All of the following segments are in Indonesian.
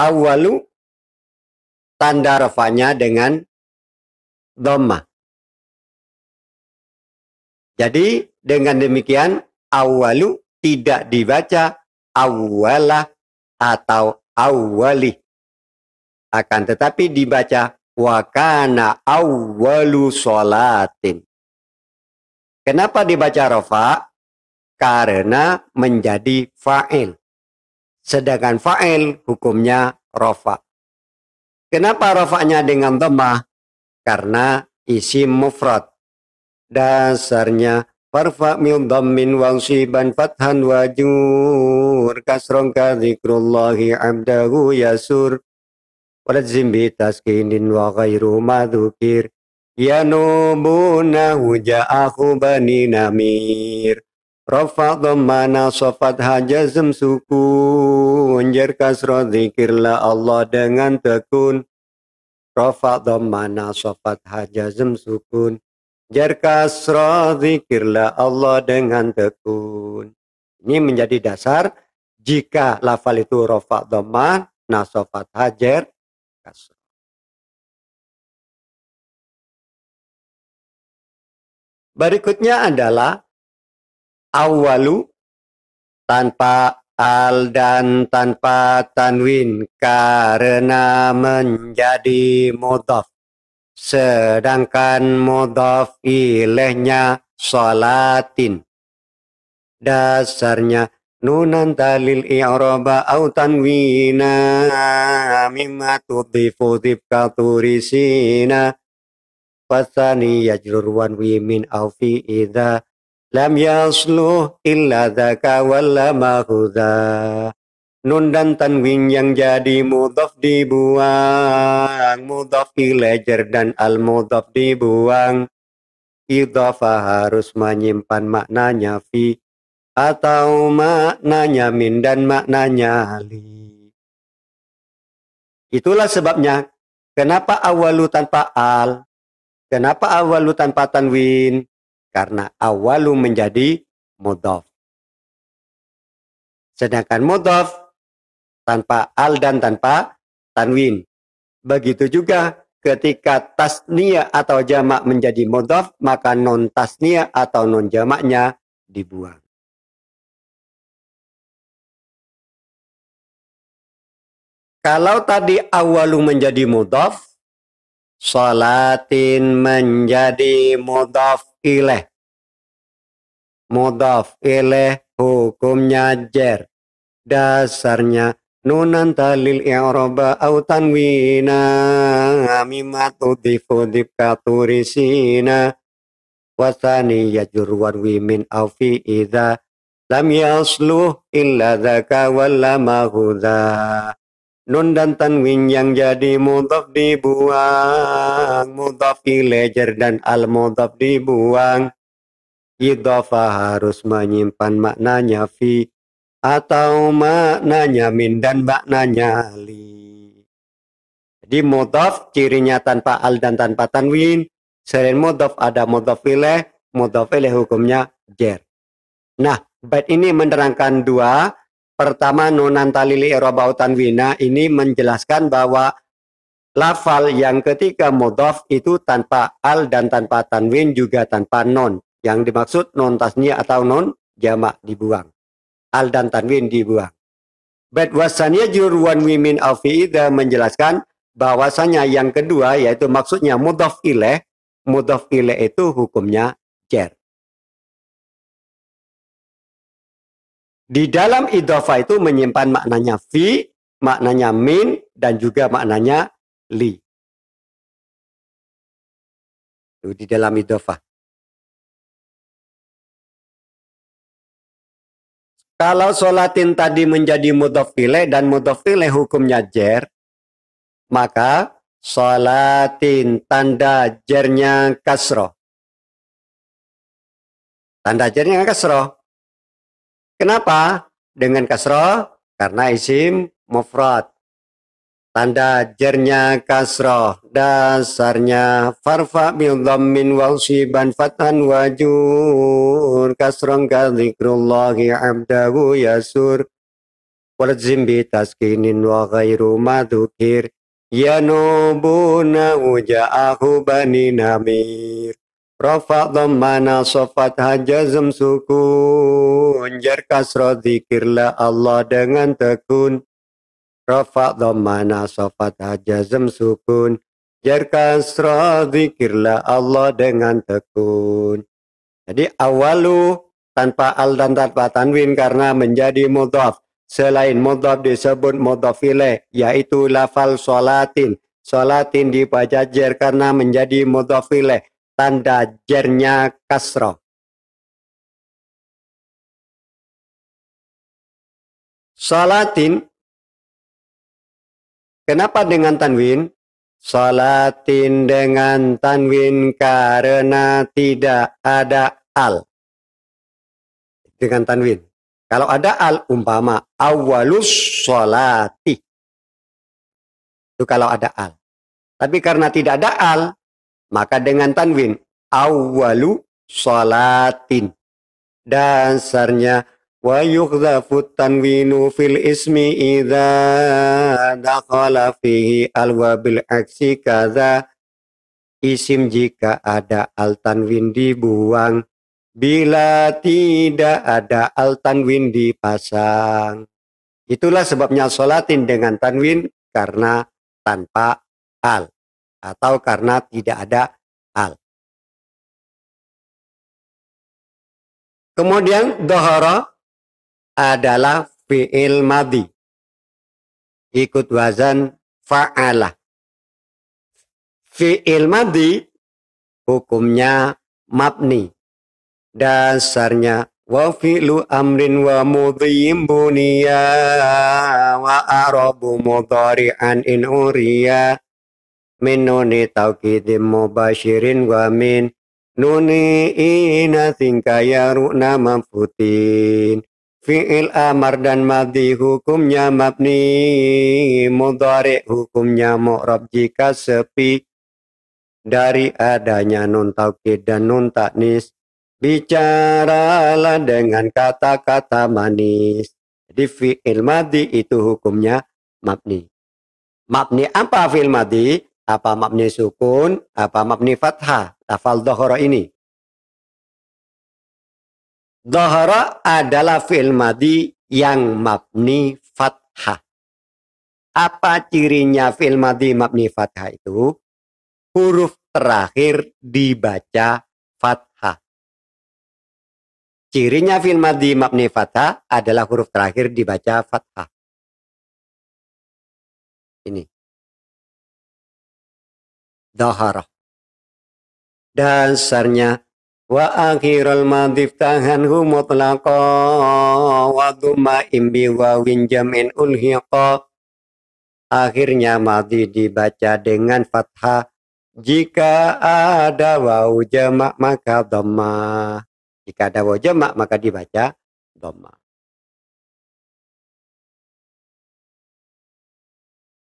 Awalu tanda rafanya dengan dhammah. Jadi dengan demikian awalu tidak dibaca awalah atau awalih. Akan tetapi dibaca wa kana awwalu sholatin. Kenapa dibaca rafa? Karena menjadi fa'il. Sedangkan fa'il hukumnya rafa. Kenapa rafanya dengan dhammah? Karena isim mufrad. Dasarnya farfa min dhammin wansiban fathan wajur kasron ka zikrullahi abdahu yasur waladzim bitaskinin wa ghairu madhukir yanubuna huja'ahu bani namir rafa dhammana sofat hajazm sukun jar kasro zikirlah Allah dengan tekun rafa dhammana sofat hajazm sukun jar kasra zikirlah Allah dengan tekun. Ini menjadi dasar jika lafal itu rafa dhammah, nasab fathah, jar kasra. Berikutnya adalah awalu tanpa al dan tanpa tanwin karena menjadi mudhaf. Sedangkan mudhaf ilaihnya sholatin. Dasarnya nunan talil i'raba au tanwina mimma tudhifu dhibka turisina fasani yajrur wan wimin au fi idha lam yasluh illa dhaka walla mahudha. Nun dan tanwin yang jadi mudhaf dibuang, mudhaf ilaih dan al-mudhaf dibuang. Idhafah harus menyimpan maknanya fi atau maknanya min dan maknanya li. Itulah sebabnya kenapa awalu tanpa al, kenapa awalu tanpa tanwin? Karena awalu menjadi mudhaf. Sedangkan mudhaf tanpa al dan tanpa tanwin. Begitu juga ketika tasniyah atau jamak menjadi mudhaf, maka non tasniyah atau non jamaknya dibuang. Kalau tadi awalu menjadi mudhaf, sholatin menjadi mudhaf ilaih. Mudhaf ilaih hukumnya jar. Dasarnya nunan talil i'raba au tanwina mimma tudhifu dhibka turisina wasani yajur warwi min au fi idha lam yasluh illa dhaka walla mahudha. Nun dan tanwin yang jadi mudhaf dibuang, mudhaf ilaih jar dan al-mudhaf dibuang. Idhafah harus menyimpan maknanya fi atau maknanya min dan maknanya li. Jadi mudhaf cirinya tanpa al dan tanpa tanwin. Selain mudhaf ada mudhaf ilaih hukumnya jar. Nah, bait ini menerangkan dua. Pertama, nunan talili i'raba tanwina ini menjelaskan bahwa lafal yang ketika mudhaf itu tanpa al dan tanpa tanwin juga tanpa non. Yang dimaksud non tasniyah atau non jamak dibuang. Al dan tanwin dibuang. Bait wasaniyah jurwan wimin au fi idza menjelaskan bahwasanya yang kedua yaitu maksudnya mudhaf ilaih itu hukumnya jar. Di dalam idhofah itu menyimpan maknanya fi, maknanya min dan juga maknanya li. Itu di dalam idhofah. Kalau sholatin tadi menjadi mudhaf ilaih dan mudhaf ilaih hukumnya jar, maka sholatin tanda jarnya kasroh. Tanda jarnya kasroh. Kenapa dengan kasroh? Karena isim mufrad. Tanda jarnya kasroh. Dasarnya farfa bil dhammin wansiban fathan wajur kasron ka zikrullahi abdahu yasur walzim bi taskinin wa ghairu madukir yanubuna wuja'ahu bani namir rafa dhammana sofat hajazm sukun jar kasra zikirlah Allah dengan tekun rafa dhammana sofat hajazm sukun jar kasra zikirlah Allah dengan tekun. Jadi awalu tanpa al dan tanpa tanwin karena menjadi mudhaf. Selain mudhaf disebut mudhaf ilaih, yaitu lafal sholatin. Sholatin dibaca jar karena menjadi mudhaf ilaih. Tanda jarnya kasrah. Sholatin, kenapa dengan tanwin? Sholatin dengan tanwin karena tidak ada al. Dengan tanwin. Kalau ada al, umpama awalus sholati. Itu kalau ada al. Tapi karena tidak ada al, maka dengan tanwin awalu sholatin. Dasarnya wa yukhzafu tanwinu fil ismi idza dakhala fihi al wa bil aksi kaza. Isim jika ada al tanwin dibuang, bila tidak ada al tanwin dipasang. Itulah sebabnya sholatin dengan tanwin karena tanpa al atau karena tidak ada al. Kemudian dhahara adalah fi'il madhi. Ikut wazan fa'ala. Fi'il madhi hukumnya mabni. Dasarnya wa fi'lu amrin wa mudhiyim buniya wa arabu mudhari'an in uriya min nuni taukidim mubashirin wa min nuni inasin kaya ru'na mamfutin. Fi'il amar dan madhi hukumnya mabni, mudhari hukumnya mu'rab jika sepi dari adanya nun taukid dan nun taknis. Bicaralah dengan kata-kata manis. Jadi fi'il madhi itu hukumnya mabni. Mabni apa fi'il madhi? Apa mabni sukun? Apa mabni fathah? Lafal dhahara ini. Dhahara adalah fi'il madhi yang mabni fathah. Apa cirinya fi'il madhi mabni fathah itu? Huruf terakhir dibaca fathah. Cirinya fi'il madhi mabni fathah adalah huruf terakhir dibaca fathah. Ini. Dhahara. Dasarnya wa akhirul madhi ftahanhu mutlaqa wa dhumma imbi wa winjamin ulhiqa. Akhirnya madhi dibaca dengan fathah. Jika ada waw jamak maka dhammah. Jika ada waw jamak maka dibaca dhammah.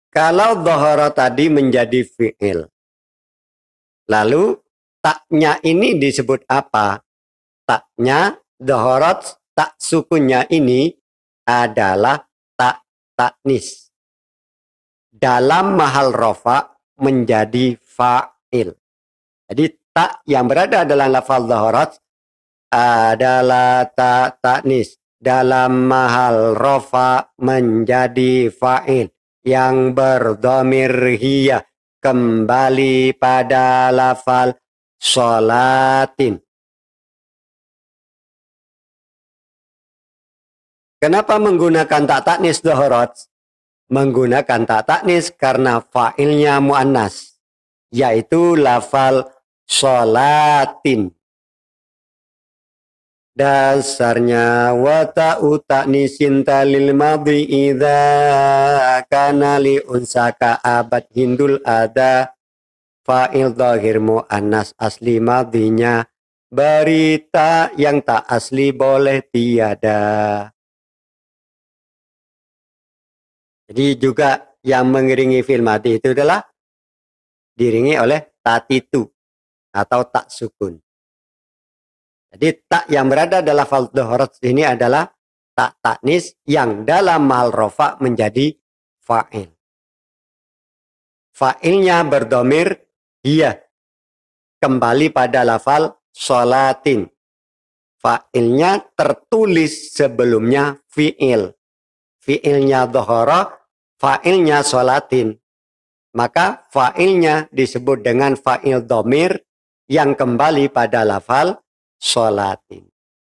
Kalau dhahara tadi menjadi fi'il, lalu taknya ini disebut apa? Taknya dhaharat, tak sukunnya ini adalah tak taknis. Dalam mahal rofa menjadi fa'il. Jadi tak yang berada dalam lafal dhaharat adalah tak taknis. Dalam mahal rofa menjadi fa'il. Yang berdhamir hiya kembali pada lafal sholatin. Kenapa menggunakan tak taknis dhaharat? Menggunakan tak taknis karena fa'ilnya muannas, yaitu lafal sholatin. Dasarnya wa ta'u ta'nisin talil madhi idza kana li unsaka abad hindul ada. Fa'il dhahir muannas asli madhinya berita yang tak asli boleh tiada. Jadi juga yang mengiringi fi'il madhi itu adalah diiringi oleh tatitu atau tak sukun. Jadi tak yang berada dalam lafal dhaharat ini adalah tak taknis yang dalam mahal rofa menjadi fa'il. Fa'ilnya berdomir dia, kembali pada lafal sholatin. Fa'ilnya tertulis sebelumnya fi'il. Fi'ilnya dhahara, fa'ilnya sholatin. Maka fa'ilnya disebut dengan fa'il domir yang kembali pada lafal sholatin.